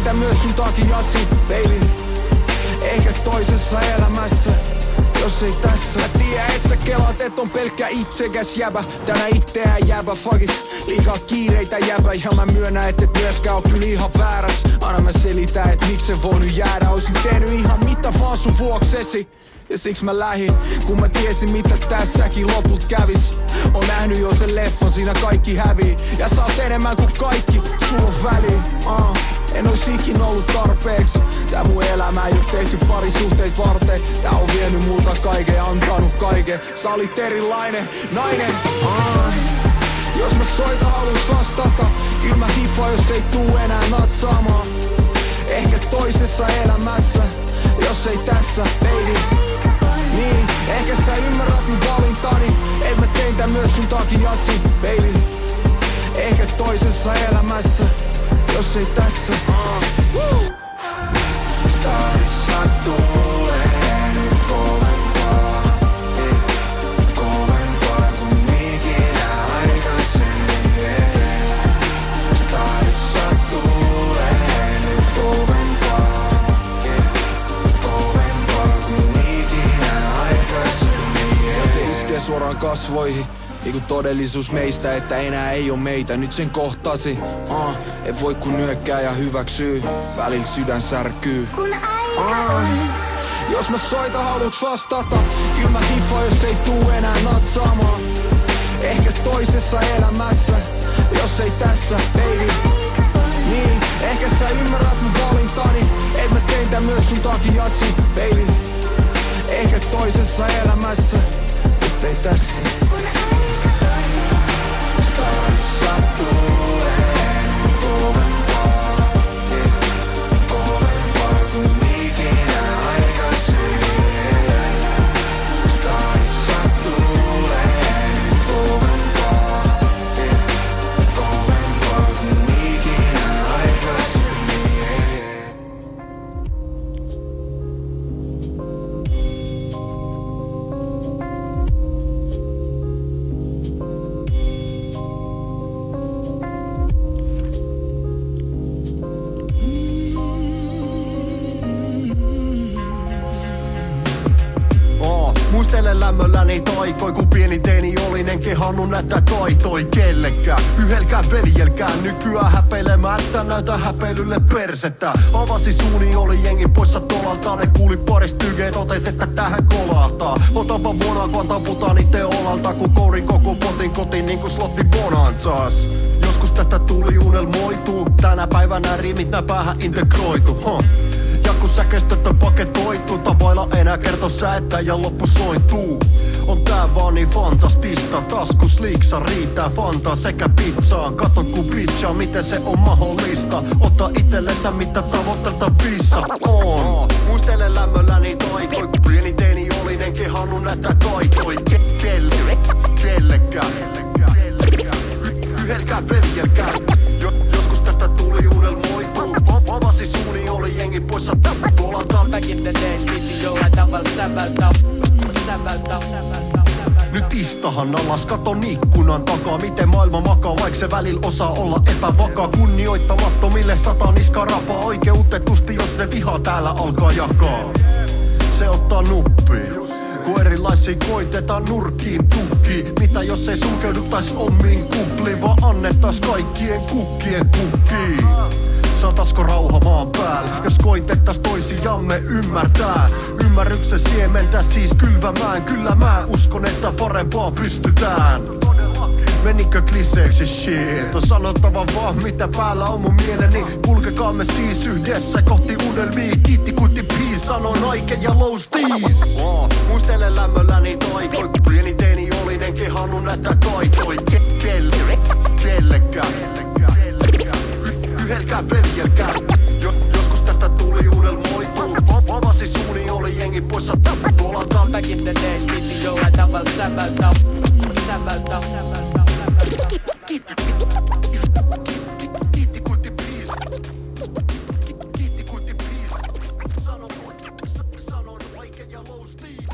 teitä myös sun takiasi, baby. Ehkä toisessa elämässä, jos ei tässä. Mä tiedän et sä kelaat et on pelkkä itsekäs jäbä. Tänä itseään jäbä, fuck it. Liikaa kiireitä jäbä ja mä myönnän et myöskään oo kyllä ihan vääräs. Aina mä selitän et miksi se voinut jäädä. Oisin tehnyt ihan mitä vaan sun vuoksesi. Ja siksi mä lähin, kun mä tiesin mitä tässäkin loput kävis. On nähnyt jo sen leffan, siinä kaikki hävii. Ja sä oot enemmän kuin kaikki, sulla on väliä. En ois ikin ollut tarpeeksi. Tää mun elämä ei oo tehty parisuhteet varten. Tää on vienyt multa kaiken ja antanut kaiken. Sä olit erilainen nainen. Jos mä soitan haluuks vastata. Kyllä mä hiffaan jos ei tuu enää natsaamaan. Ehkä toisessa elämässä, jos ei tässä, baby. Niin, ehkä sä ymmärrät mun valintani. Et mä tein tän myös sun takiasi, baby. Ehkä toisessa elämässä, jos ei tässä. Starissa tulee nyt kovempaa. Kovempaa kuin ikinä aikaisemmin. Starissa tulee nyt kovempaa. Kovempaa kuin ikinä aikaisemmin. Ja se iskee suoraan kasvoihin. Niinku todellisuus meistä, että enää ei oo meitä. Nyt sen kohtasi, et voi kun nyökkää ja hyväksyy. Välillä sydän särkyy. Jos mä soitan haluuks vastata. Kyllä mä hiffaan jos ei tuu enää natsaamaan. Ehkä toisessa elämässä, jos ei tässä, baby. Niin, ehkä sä ymmärrät mun valintani. Et mä tein tän myös sun takiasi, baby. Ehkä toisessa elämässä, mut ei tässä. Starissa tulee nyt kovempaa. Kovempaa kuin ikinä aikaisemmin. Starissa tulee nyt kovempaa. Kovempaa kuin ikinä aikaisemmin. Muistelen lämmölläni taikoi, kun pieni teini olin, en kehannut näitä taitoi kellekään. Yhdelkään veljelkään nykyään häpeilemättä, näytä häpeilylle persettä. Avasi suuni, oli jengi poissa tolalta, ne kuuli parista tygeet, totes että tähän kolahtaa. Otanpa vuonna, kun taputaan itse olalta, kun kourin koko potin kotiin niinku slotti bonanzas. Joskus tästä tuli unelmoituu, tänä päivänä riimit nää päähän integroitu. Ja kun säkeistöt on paketoitu, tavailla enää kerto säettä ja loppu sointuu. On tää vaan niin fantastista, taskus liiksa riittää fantaa sekä pizzaan. Kato kun pitchaa, miten se on mahdollista. Ota itsellensä mitä tavoiteltavissa on. Muistelen lämmölläni taikoi, pieni teini olin, en kehannut näitä taitoi kellekään. Yhdelkään veljelkään. Joskus tästä tuli unelmoituu. Avasi suuni, oli jengi poissa tuolalta. Back in the days piti jollain tavalla sävältä. Nyt istahan alas, katon ikkunan takaa. Miten maailma makaa, vaik se välillä osaa olla epävakaa. Kunnioittamattomille sataniska rapaa. Oikeutetusti, jos ne vihaa täällä alkaa jakaa. Se ottaa nuppiin. Kun erilaisia koitetaan nurkiin tukkiin. Mitä jos ei sulkeuduttais omiin kupliin, vaan annettais kaikkien kukkien kukkiin. Satasko rauha maan päällä, jos koitettais toisiamme ymmärtää. Ymmärryksen siementä siis kylvämään. Kyllä mä uskon, että parempaan pystytään. Menikö kliseeksi shit? On sanottava vaan mitä päällä on mun mieleni. Kulkekaamme siis yhdessä kohti unelmia. Kiitti kuitti peace, sanon aike ja low steez. Muistelen lämmölläni taikoi, pieni teini olin, en kehannut näitä taitoi kellekään. Yhdelkään veljelkään. Joskus tästä tuli unelmoituu. Avasi suuni, oli jengi poissa tuolalta. Back in the days piti jollain tavalla sävältä. Kiitti kuitti please. Kiitti kuitti please. Sanon aike ja low steez.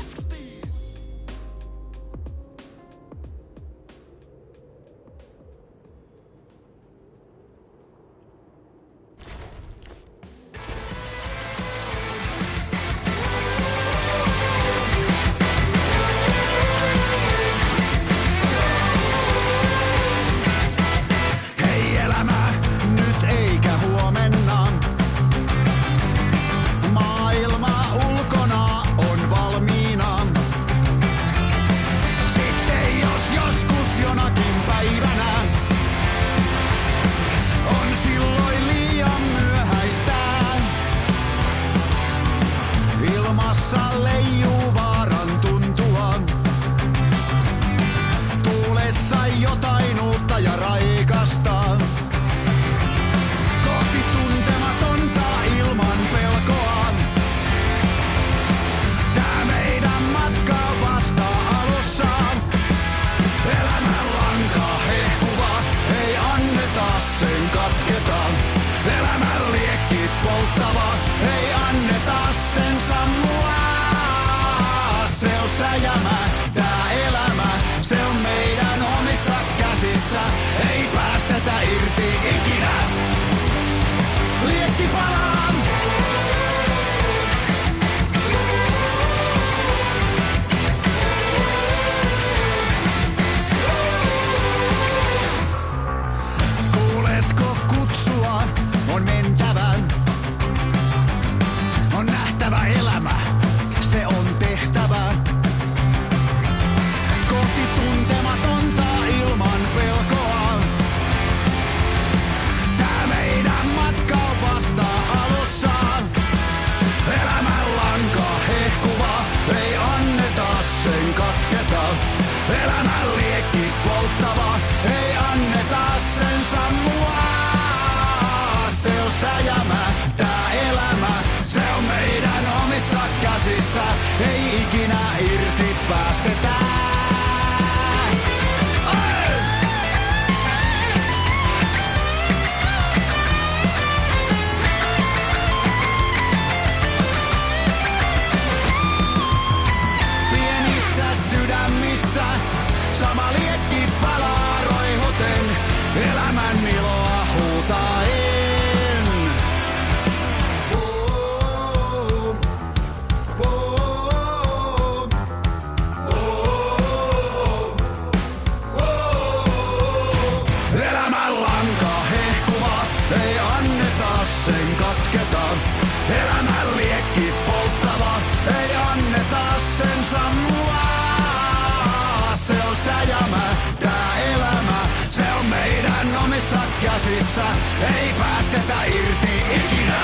ei päästetä irti ikinä.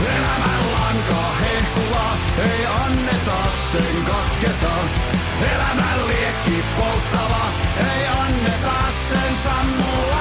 Elämän lankaa hehkuvaa, ei anneta sen katketa. Elämän liekki polttava, ei anneta sen sammua.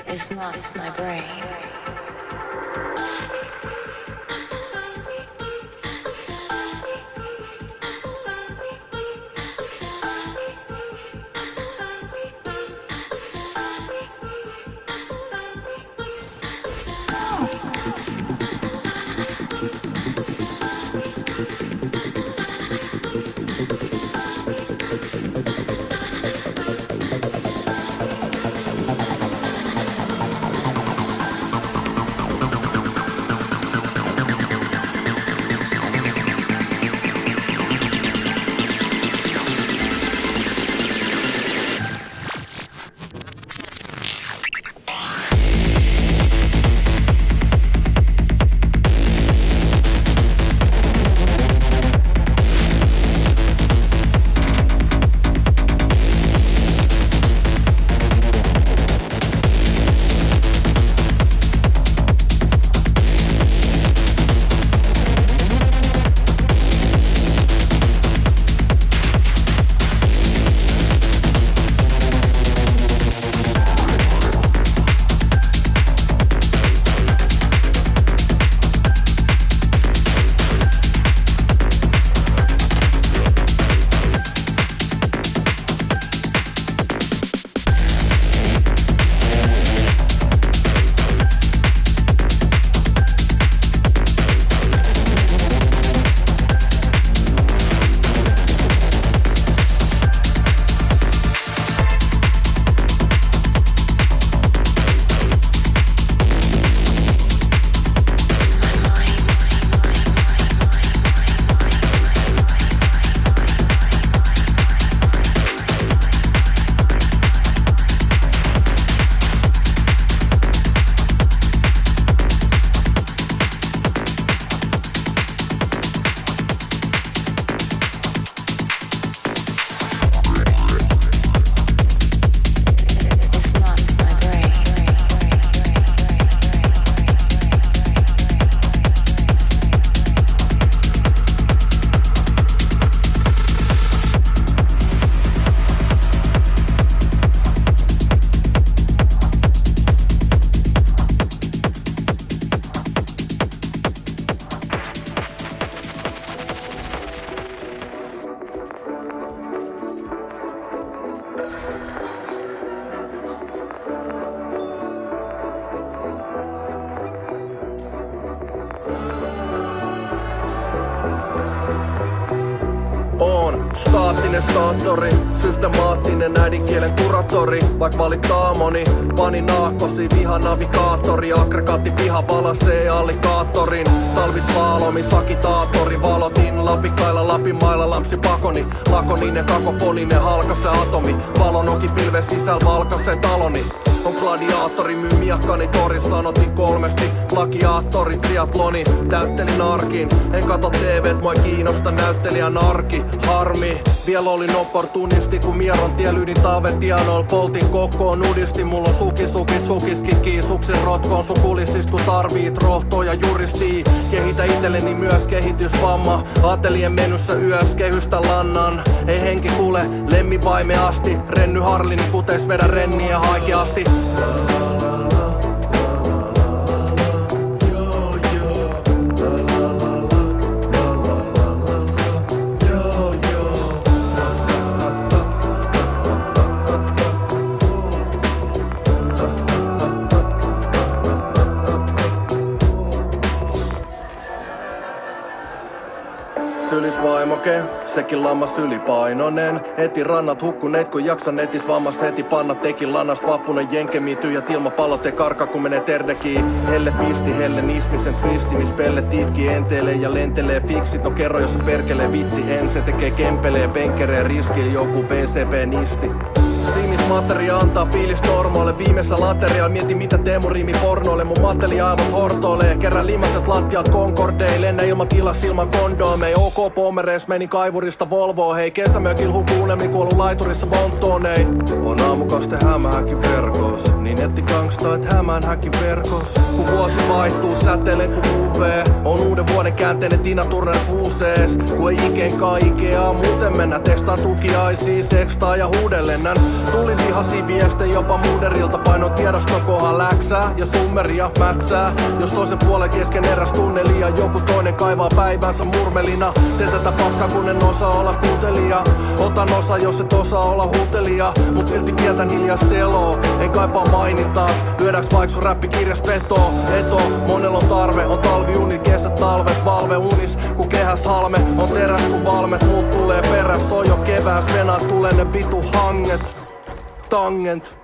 It's not my brain. Staattinen staattori, systemaattinen äidinkielen kuratori. Vaik valittaa moni, pani naakkosi, viha navigaattori. Aggregaatti piha valasee allikaattorin. Talvislaalomi, sakitaattori, valotin Lapikkailla, Lapimailla, lampsi pakoni. Lakoninen, kakofoninen, halkase atomi. Valonoki pilve sisällä valkase taloni. On gladiaattori, myy miakkani tori, sanotin 3 plagiaattori, triatloni, täyttelin arkin. En kato TVt, mua kiinnosta näyttelijän arki, harmi. Vielä olin opportunisti, kun Mieron tielydin talvetianoil poltin kokoon nudisti. Mulla on sukiskiki, suksin rotkoon sukulisis, kun tarvit rohtoa ja juristii. Kehitä itelleni myös kehitysvamma, atelien menyssä yös kehystä lannan. Ei henki kuule, lemmivaime asti, renny harlini kutes vedä renniä haikeasti. Sylisvaimoke, sekin lammas ylipainoinen. Eti rannat hukkuneet, kun jaksan etis vammast heti panna tekin lannast. Vappunen jenkemity ja tilmapallot ei karka kun menee terdekii. Helle pisti, hellen ismisen twisti, mis pellet itki entelee ja lentelee fiksit. No kerro jos se perkelee vitsi, en se tekee kempelee penkereen riskil joku PCP-nisti. Sinismateria antaa fiilis normoille. Viimeisessä laterialla mieti mitä Teemu-riimi pornoille. Mun mateli aivot hortoilee. Kerran limaset lattiat Concordei. Lennä ilmatilas ilman kondoomei. OK Pomereis meni kaivurista Volvoon. Hei kesämökil hukuu unelmi kuollu laiturissa Bontonei. On aamukaste hämähäkin verkos. Niin etti gangsta et hämähäkin verkos. Kun vuosi vaihtuu säteilen kun UV. On uuden vuoden käänteinen Tina Turner puusees. Kun ei ikeenkaan Ikeaa muuten mennä. Tekstaan tukiaisia, sekstaa ja huudellennän. Tuli vihasi viestejä jopa muuderilta. Painoin tiedostokohan läksää ja summeria mätsää. Jos toisen puolen kesken eräs tunneli ja joku toinen kaivaa päivänsä murmelina. Teen tätä paskaa kun en osaa olla kuuntelija. Otan osa jos et osaa olla huutelija. Mut silti kieltän hiljaa seloo. En kaipaa mainintaas. Lyödäks vaikka sun räppikirjas vetoo? Eto, monella on tarve. On talviunit, kesät, talvet, valve unis. Kun kehäs halme on teräs kun valmet. Muut tulee peräs, on jo kevääs. Venäät tulee ne vitu hanget. Tangent.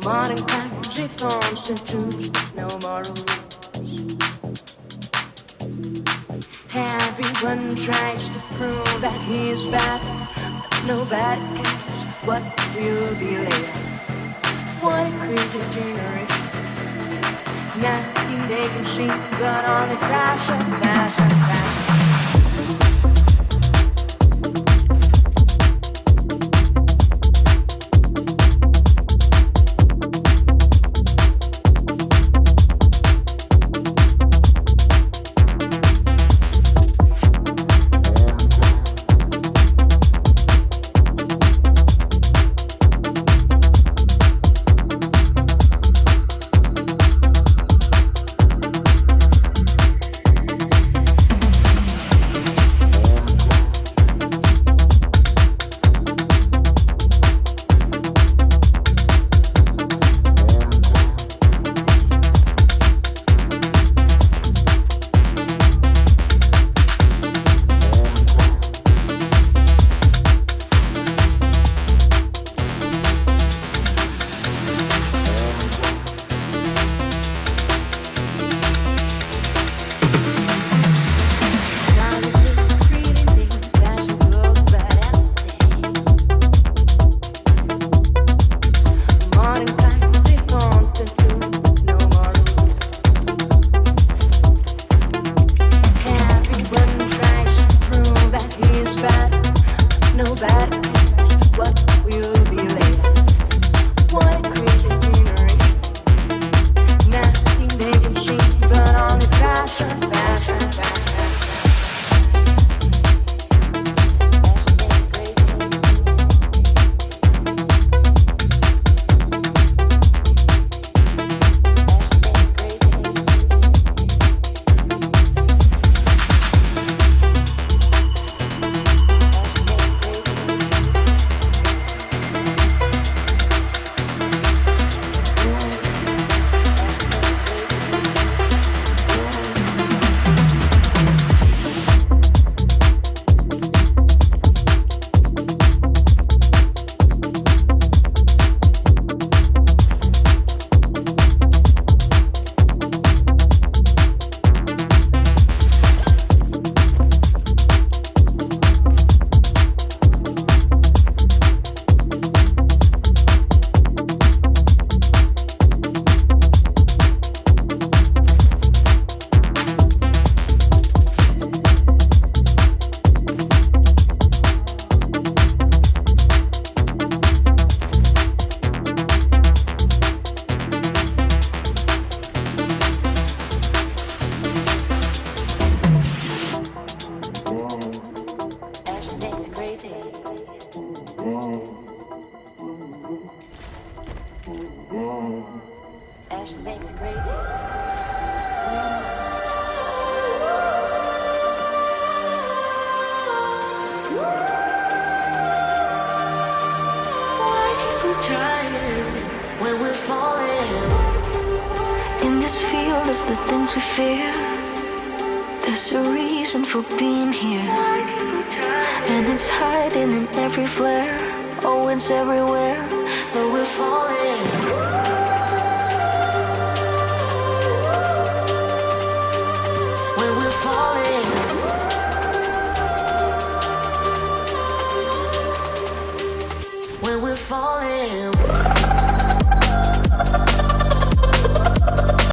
Modern times they forms tattoos, no more rules. Everyone tries to prove that he's bad, but nobody cares what will be later. What a crazy generation. Nothing they can see but only fashion, fashion, fashion. Fashion makes you crazy. Why keep on trying when we're falling? In this field of the things we fear, there's a reason for being here, and it's hiding in every flare. Oh, it's everywhere, but we're falling. When we're falling.